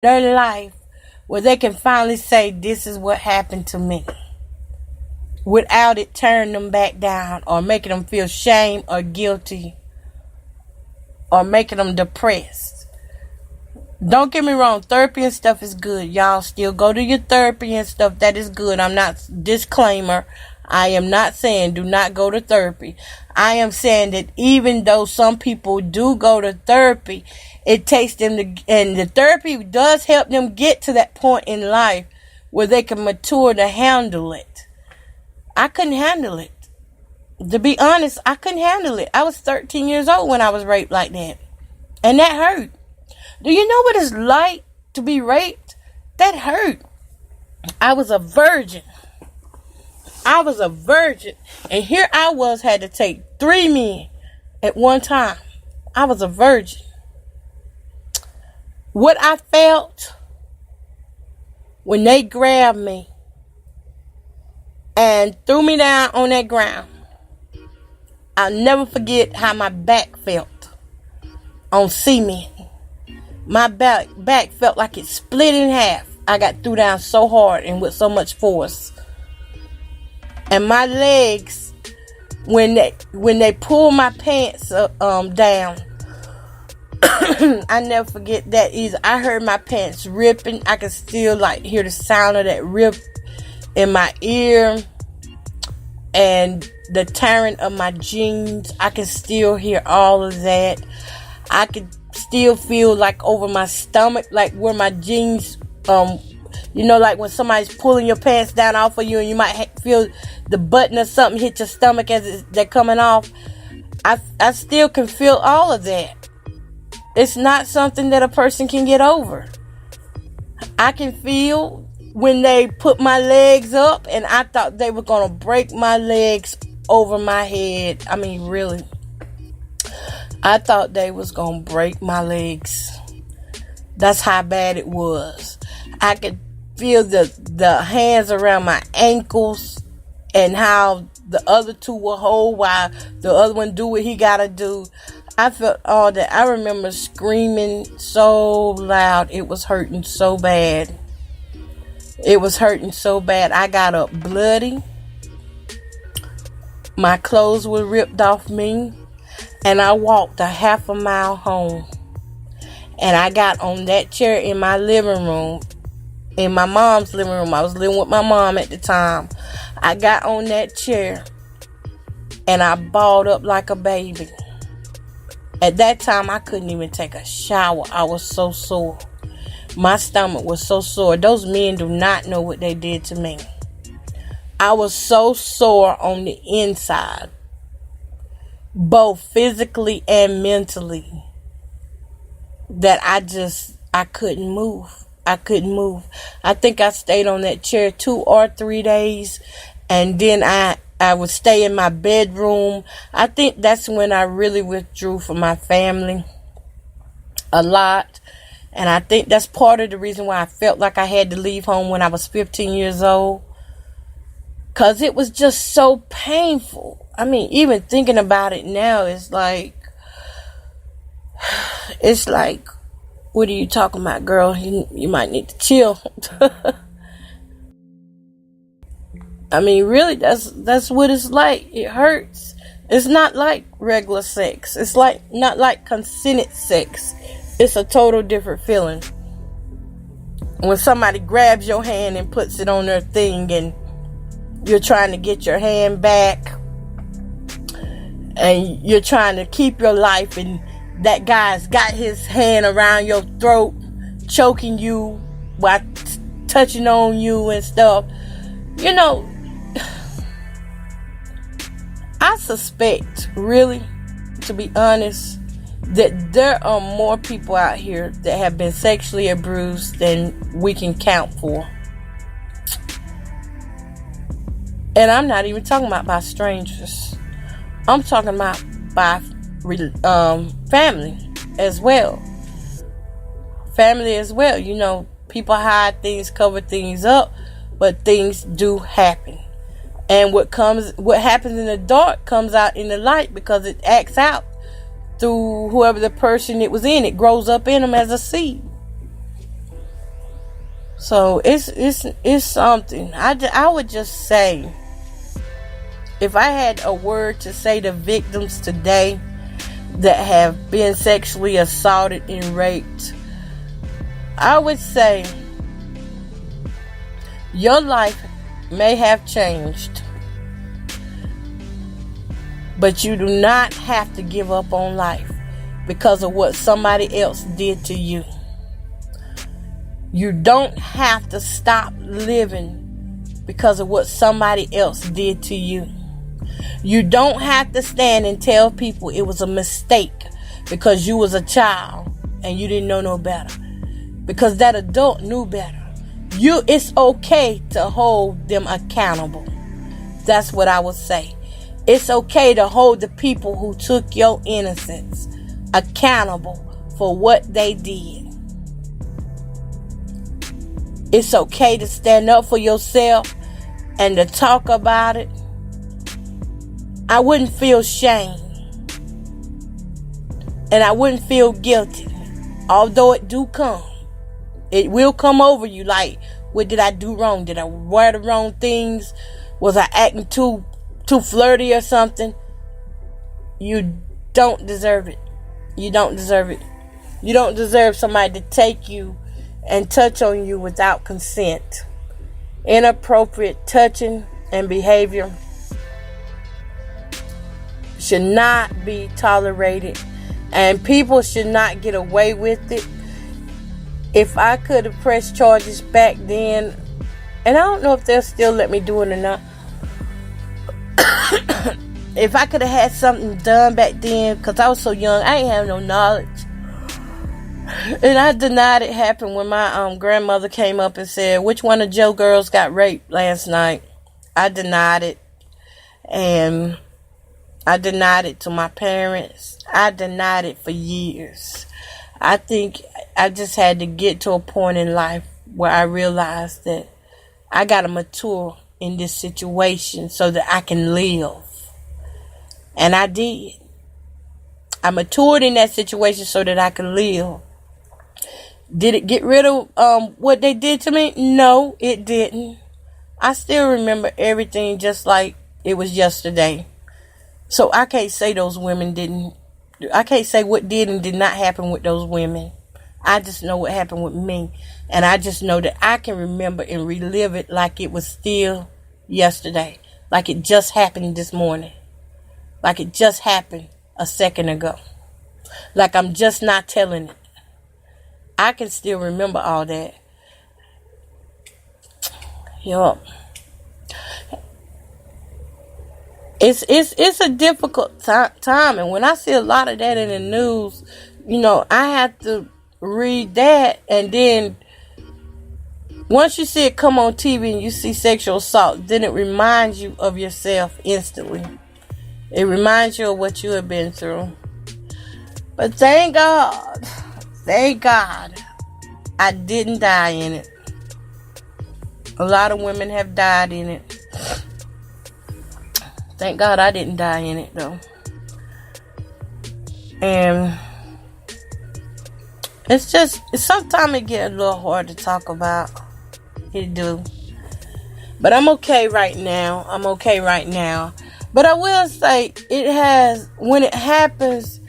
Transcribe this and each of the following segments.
their life where they can finally say, this is what happened to me, without it turning them back down or making them feel shame or guilty or making them depressed. Don't get me wrong, therapy and stuff is good. Y'all still go to your therapy and stuff. That is good. I'm not, disclaimer, I am not saying do not go to therapy. I am saying that even though some people do go to therapy, it takes them to, and the therapy does help them get to that point in life where they can mature to handle it. I couldn't handle it. To be honest, I couldn't handle it. I was 13 years old when I was raped like that. And that hurt. Do you know what it's like to be raped? That hurt. I was a virgin. And here I was, had to take 3 men at one time. I was a virgin. What I felt when they grabbed me and threw me down on that ground, I'll never forget how my back felt on cement. My back felt like it split in half. I got threw down so hard and with so much force. And my legs, when they pulled my pants down, I never forget that either. I heard my pants ripping. I could still hear the sound of that rip in my ear, and the tearing of my jeans. I can still hear all of that. I could still feel over my stomach, where my jeans, like when somebody's pulling your pants down off of you, and you might feel the button or something hit your stomach as they're coming off. I still can feel all of that. It's not something that a person can get over. I can feel when they put my legs up, and I thought they were going to break my legs over my head. I mean, really. I thought they was going to break my legs. That's how bad it was. I could feel the hands around my ankles, and how the other two will hold while the other one do what he got to do. I felt all that. I remember screaming so loud. It was hurting so bad. I got up bloody. My clothes were ripped off me. And I walked a half a mile home. And I got on that chair in my living room. In my mom's living room. I was living with my mom at the time. I got on that chair. And I balled up like a baby. At that time, I couldn't even take a shower. I was so sore. My stomach was so sore. Those men do not know what they did to me. I was so sore on the inside, both physically and mentally, that I couldn't move. I think I stayed on that chair 2 or 3 days, and then I would stay in my bedroom. I think that's when I really withdrew from my family a lot. And I think that's part of the reason why I felt like I had to leave home when I was 15 years old. Because it was just so painful. I mean, even thinking about it now, it's like, what are you talking about, girl? You might need to chill. I mean, really, that's what it's like. It hurts. It's not like regular sex. It's not like consented sex. It's a total different feeling. When somebody grabs your hand and puts it on their thing, and you're trying to get your hand back, and you're trying to keep your life, and that guy's got his hand around your throat, choking you while touching on you and stuff. I suspect, really, to be honest, that there are more people out here that have been sexually abused than we can count for. And I'm not even talking about by strangers. I'm talking about by family as well. People hide things, cover things up, but things do happen. And what happens in the dark comes out in the light, because it acts out through whoever the person it was in. It grows up in them as a seed. So it's something. I would just say, if I had a word to say to victims today that have been sexually assaulted and raped, I would say your life may have changed, but you do not have to give up on life because of what somebody else did to you. You don't have to stop living because of what somebody else did to you. You don't have to stand and tell people it was a mistake because you was a child and you didn't know no better. Because that adult knew better. It's okay to hold them accountable. That's what I would say. It's okay to hold the people who took your innocence accountable for what they did. It's okay to stand up for yourself and to talk about it. I wouldn't feel shame. And I wouldn't feel guilty. Although it do come. It will come over you like, what did I do wrong? Did I wear the wrong things? Was I acting too flirty or something? You don't deserve it. You don't deserve it. You don't deserve somebody to take you and touch on you without consent. Inappropriate touching and behavior should not be tolerated, and people should not get away with it. If I could have pressed charges back then, and I don't know if they'll still let me do it or not. If I could have had something done back then, because I was so young, I ain't have no knowledge. And I denied it happened when my grandmother came up and said, which one of Joe girls got raped last night? I denied it. And I denied it to my parents. I denied it for years. I think I just had to get to a point in life where I realized that I got to mature in this situation so that I can live. And I did. I matured in that situation so that I could live. Did it get rid of what they did to me? No, it didn't. I still remember everything just like it was yesterday. So I can't say those women didn't. I can't say what did and did not happen with those women. I just know what happened with me. And I just know that I can remember and relive it like it was still yesterday. Like it just happened this morning. Like it just happened a second ago. Like I'm just not telling it. I can still remember all that. Yup. It's a difficult time, and when I see a lot of that in the news, I have to read that, and then once you see it come on TV and you see sexual assault, then it reminds you of yourself instantly. It reminds you of what you have been through. But thank God, I didn't die in it. A lot of women have died in it. Thank God I didn't die in it, though. And sometimes it get a little hard to talk about. It do. But I'm okay right now. But I will say, when it happens,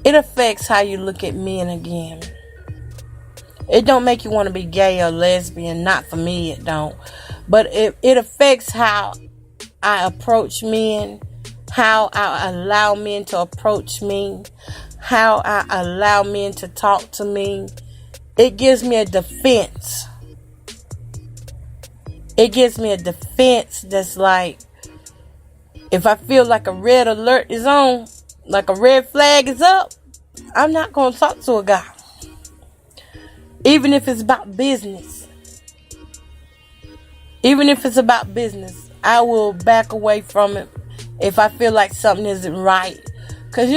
it affects how you look at men again. It don't make you want to be gay or lesbian. Not for me, it don't. But it affects how I approach men, how I allow men to approach me, how I allow men to talk to me. It gives me a defense. It gives me a defense that's like, if I feel like a red alert is on, like a red flag is up, I'm not going to talk to a guy. Even if it's about business. I will back away from it if I feel like something isn't right. Because,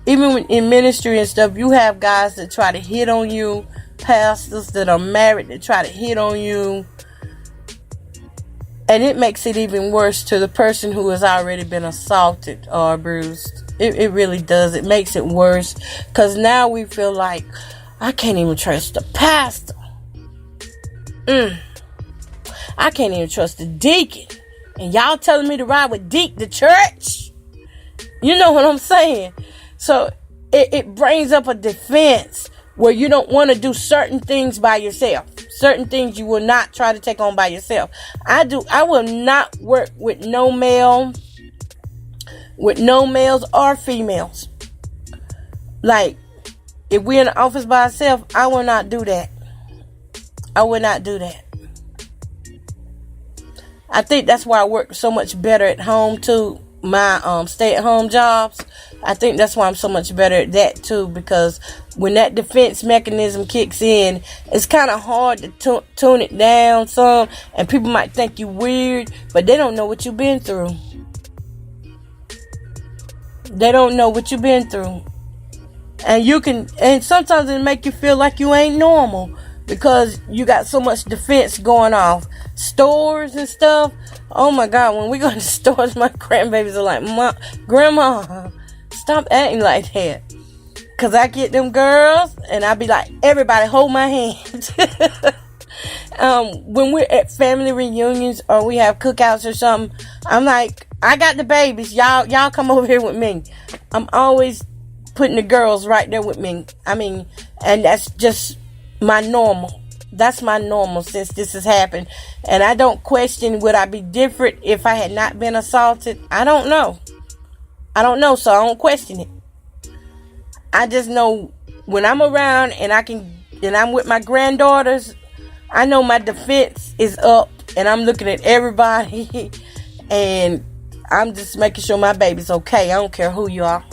even in ministry and stuff, you have guys that try to hit on you, pastors that are married that try to hit on you. And it makes it even worse to the person who has already been assaulted or bruised. It really does. It makes it worse. Because now we feel like, I can't even trust the pastor. I can't even trust the deacon. And y'all telling me to ride with the church? You know what I'm saying? So it brings up a defense where you don't want to do certain things by yourself. Certain things you will not try to take on by yourself. I will not work with no males or females. Like, if we're in the office by ourselves, I will not do that. I will not do that. I think that's why I work so much better at home too. My stay-at-home jobs, I think that's why I'm so much better at that too, because when that defense mechanism kicks in, it's kind of hard to tune it down some, and people might think you weird, but they don't know what you've been through. They don't know what you've been through. And sometimes it make you feel like you ain't normal because you got so much defense going off. Stores and stuff. Oh my God, when we go to stores, my grandbabies are like, Grandma, stop acting like that. Because I get them girls and I be like, everybody hold my hand. When we're at family reunions or we have cookouts or something, I'm like, I got the babies. Y'all come over here with me. I'm always putting the girls right there with me. I mean, and that's just my normal. That's my normal since this has happened. And I don't question, would I be different if I had not been assaulted? I don't know, so I don't question it. I just know when I'm around and I'm with my granddaughters, I know my defense is up and I'm looking at everybody and I'm just making sure my baby's okay. I don't care who you are.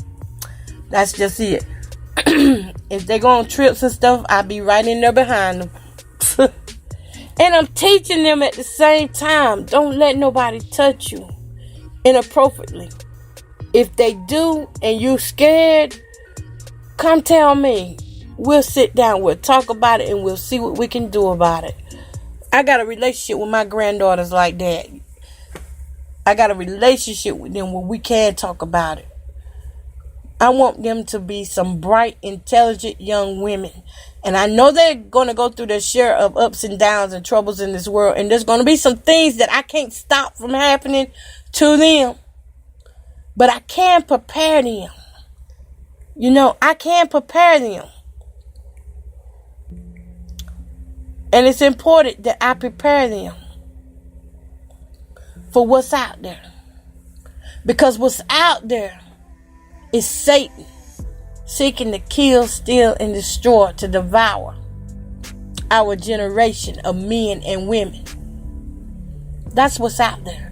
That's just it. If they go on trips and stuff, I'll be right in there behind them. And I'm teaching them at the same time, don't let nobody touch you inappropriately. If they do and you're scared, come tell me. We'll sit down, we'll talk about it, and we'll see what we can do about it. I got a relationship with my granddaughters like that. I got a relationship with them where we can talk about it. I want them to be some bright, intelligent young women. And I know they're going to go through their share of ups and downs and troubles in this world. And there's going to be some things that I can't stop from happening to them. But I can prepare them. You know, I can prepare them. And it's important that I prepare them for what's out there. Because what's out there is Satan seeking to kill, steal, and destroy, to devour our generation of men and women. That's what's out there.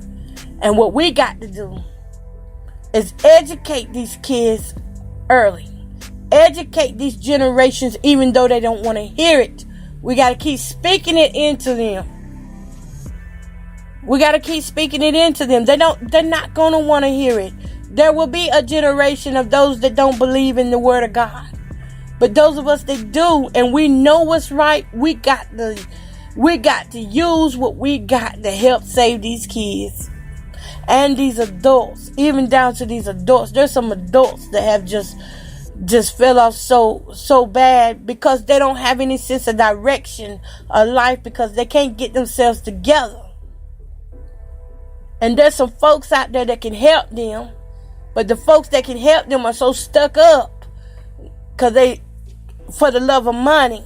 And what we got to do is educate these kids early. Educate these generations even though they don't want to hear it. We got to keep speaking it into them. We got to keep speaking it into them. They're not going to want to hear it. There will be a generation of those that don't believe in the word of God. But those of us that do, and we know what's right, we got to use what we got to help save these kids. And these adults, even down to these adults. There's some adults that have just fell off so bad because they don't have any sense of direction of life, because they can't get themselves together. And there's some folks out there that can help them. But the folks that can help them are so stuck up because they, for the love of money,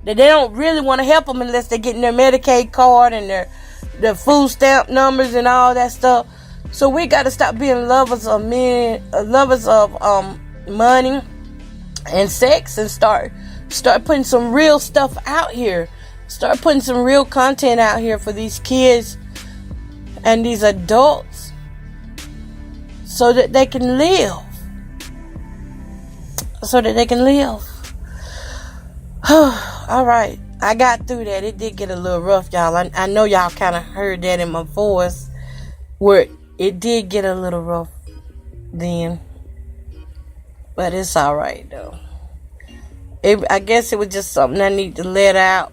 that they don't really want to help them unless they're getting their Medicaid card and their food stamp numbers and all that stuff. So we got to stop being lovers of men, lovers of money and sex, and start putting some real stuff out here. Start putting some real content out here for these kids and these adults, so that they can live. All right. I got through that. It did get a little rough, y'all. I know y'all kind of heard that in my voice, where it did get a little rough then. But it's all right, though. I guess it was just something I need to let out,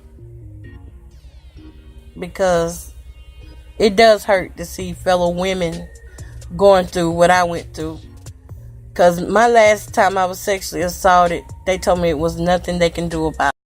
because it does hurt to see fellow women going through what I went through. Because my last time I was sexually assaulted, they told me it was nothing they can do about it.